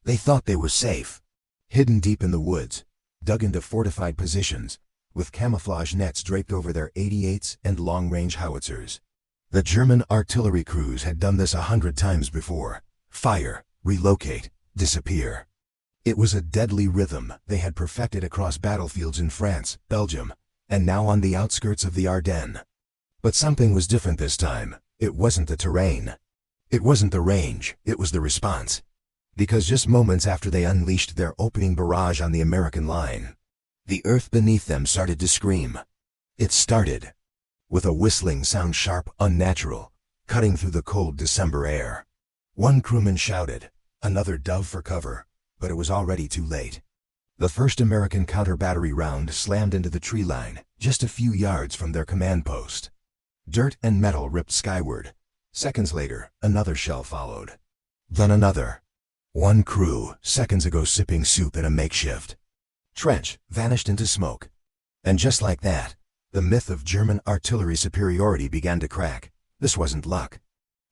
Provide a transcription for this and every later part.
They thought they were safe, hidden deep in the woods, dug into fortified positions, with camouflage nets draped over their 88s and long-range howitzers. The German artillery crews had done this 100 times before. Fire, relocate, disappear. It was a deadly rhythm they had perfected across battlefields in France, Belgium, and now on the outskirts of the Ardennes. But something was different this time. It wasn't the terrain. It wasn't the range, it was the response. Because just moments after they unleashed their opening barrage on the American line, the earth beneath them started to scream. It started with a whistling sound, sharp, unnatural, cutting through the cold December air. One crewman shouted, another dove for cover, but it was already too late. The first American counter-battery round slammed into the tree line, just a few yards from their command post. Dirt and metal ripped skyward. Seconds later, another shell followed. Then another. One crew, seconds ago sipping soup in a makeshift trench, vanished into smoke. And just like that, the myth of German artillery superiority began to crack. This wasn't luck.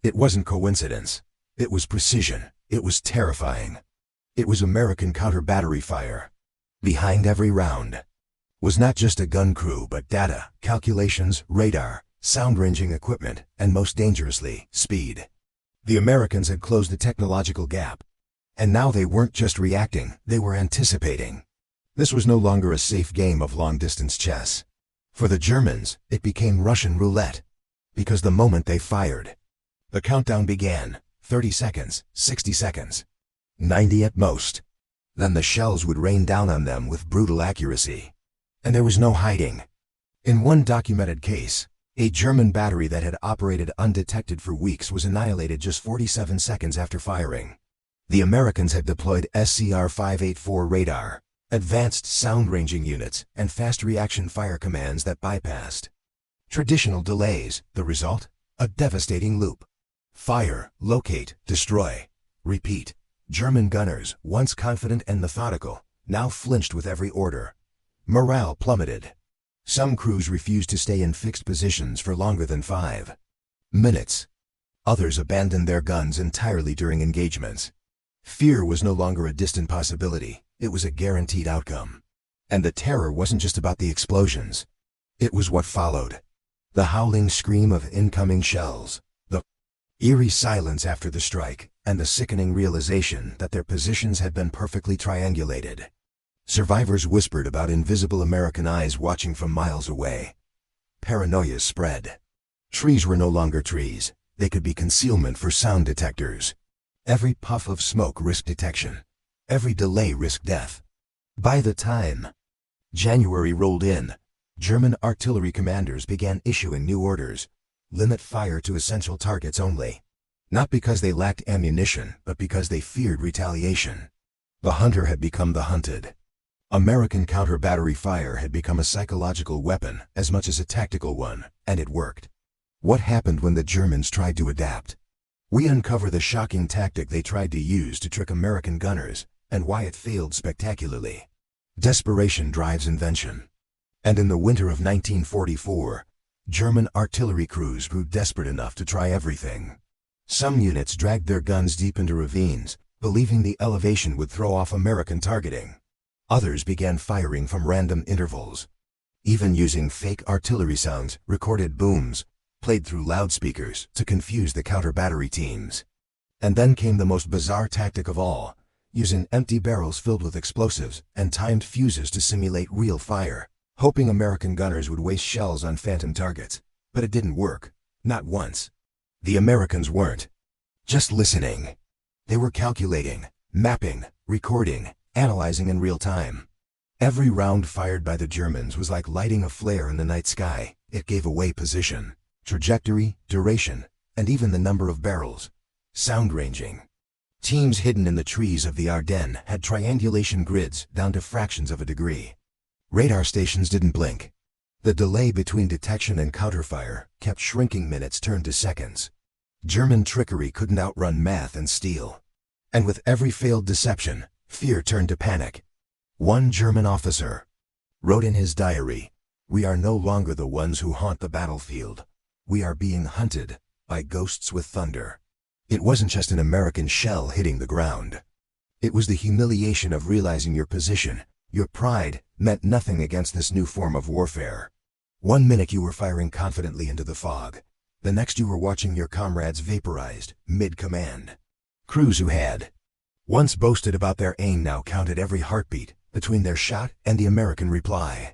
It wasn't coincidence. It was precision. It was terrifying. It was American counter-battery fire. Behind every round was not just a gun crew but data, calculations, radar, sound-ranging equipment, and most dangerously, speed. The Americans had closed the technological gap. And now they weren't just reacting, they were anticipating. This was no longer a safe game of long-distance chess. For the Germans, it became Russian roulette. Because the moment they fired, the countdown began. 30 seconds, 60 seconds, 90 at most. Then the shells would rain down on them with brutal accuracy. And there was no hiding. In one documented case, a German battery that had operated undetected for weeks was annihilated just 47 seconds after firing. The Americans had deployed SCR-584 radar, advanced sound-ranging units, and fast reaction fire commands that bypassed traditional delays. The result? A devastating loop. Fire, locate, destroy, repeat. German gunners, once confident and methodical, now flinched with every order. Morale plummeted. Some crews refused to stay in fixed positions for longer than 5 minutes. Others abandoned their guns entirely during engagements. Fear was no longer a distant possibility, it was a guaranteed outcome. And the terror wasn't just about the explosions. It was what followed. The howling scream of incoming shells, the eerie silence after the strike, and the sickening realization that their positions had been perfectly triangulated. Survivors whispered about invisible American eyes watching from miles away. Paranoia spread. Trees were no longer trees, they could be concealment for sound detectors. Every puff of smoke risked detection. Every delay risked death. By the time January rolled in, German artillery commanders began issuing new orders. Limit fire to essential targets only. Not because they lacked ammunition, but because they feared retaliation. The hunter had become the hunted. American counter-battery fire had become a psychological weapon as much as a tactical one, and it worked. What happened when the Germans tried to adapt? We uncover the shocking tactic they tried to use to trick American gunners, and why it failed spectacularly. Desperation drives invention. And in the winter of 1944, German artillery crews grew desperate enough to try everything. Some units dragged their guns deep into ravines, believing the elevation would throw off American targeting. Others began firing from random intervals, even using fake artillery sounds, recorded booms, played through loudspeakers to confuse the counter-battery teams. And then came the most bizarre tactic of all, using empty barrels filled with explosives and timed fuses to simulate real fire, hoping American gunners would waste shells on phantom targets. But it didn't work. Not once. The Americans weren't just listening. They were calculating, mapping, recording, analyzing in real time. Every round fired by the Germans was like lighting a flare in the night sky. It gave away position, trajectory, duration, and even the number of barrels. Sound ranging. Teams hidden in the trees of the Ardennes had triangulation grids down to fractions of a degree. Radar stations didn't blink. The delay between detection and counterfire kept shrinking. Minutes turned to seconds. German trickery couldn't outrun math and steel. And with every failed deception, fear turned to panic. One German officer wrote in his diary, "We are no longer the ones who haunt the battlefield. We are being hunted by ghosts with thunder." It wasn't just an American shell hitting the ground. It was the humiliation of realizing your position, your pride, meant nothing against this new form of warfare. One minute you were firing confidently into the fog. The next you were watching your comrades vaporized, mid-command. Crews who had once boasted about their aim now counted every heartbeat between their shot and the American reply.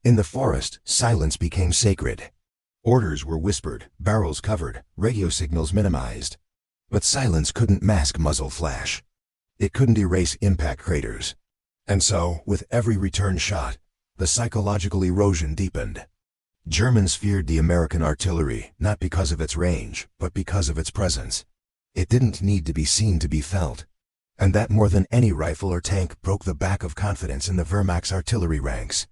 In the forest, silence became sacred. Orders were whispered, barrels covered, radio signals minimized. But silence couldn't mask muzzle flash. It couldn't erase impact craters. And so, with every return shot, the psychological erosion deepened. Germans feared the American artillery, not because of its range, but because of its presence. It didn't need to be seen to be felt. And that more than any rifle or tank broke the back of confidence in the Wehrmacht's artillery ranks.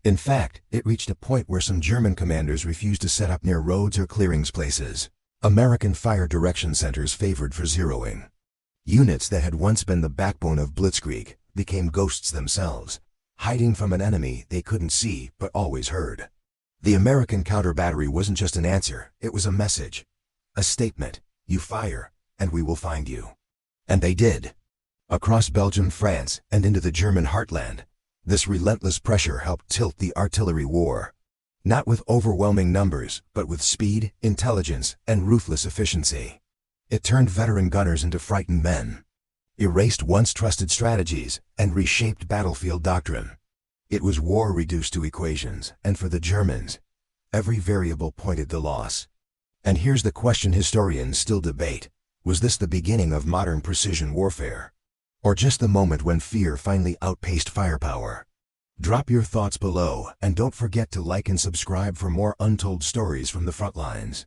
In fact, it reached a point where some German commanders refused to set up near roads or clearings places. American fire direction centers favored for zeroing. Units that had once been the backbone of Blitzkrieg became ghosts themselves, hiding from an enemy they couldn't see but always heard. The American counter-battery wasn't just an answer, it was a message. A statement: you fire, and we will find you. And they did. Across Belgium, France, and into the German heartland, this relentless pressure helped tilt the artillery war. Not with overwhelming numbers, but with speed, intelligence, and ruthless efficiency. It turned veteran gunners into frightened men, erased once trusted strategies, and reshaped battlefield doctrine. It was war reduced to equations, and for the Germans, every variable pointed to loss. And here's the question historians still debate: was this the beginning of modern precision warfare? Or just the moment when fear finally outpaced firepower? Drop your thoughts below, and don't forget to like and subscribe for more untold stories from the front lines.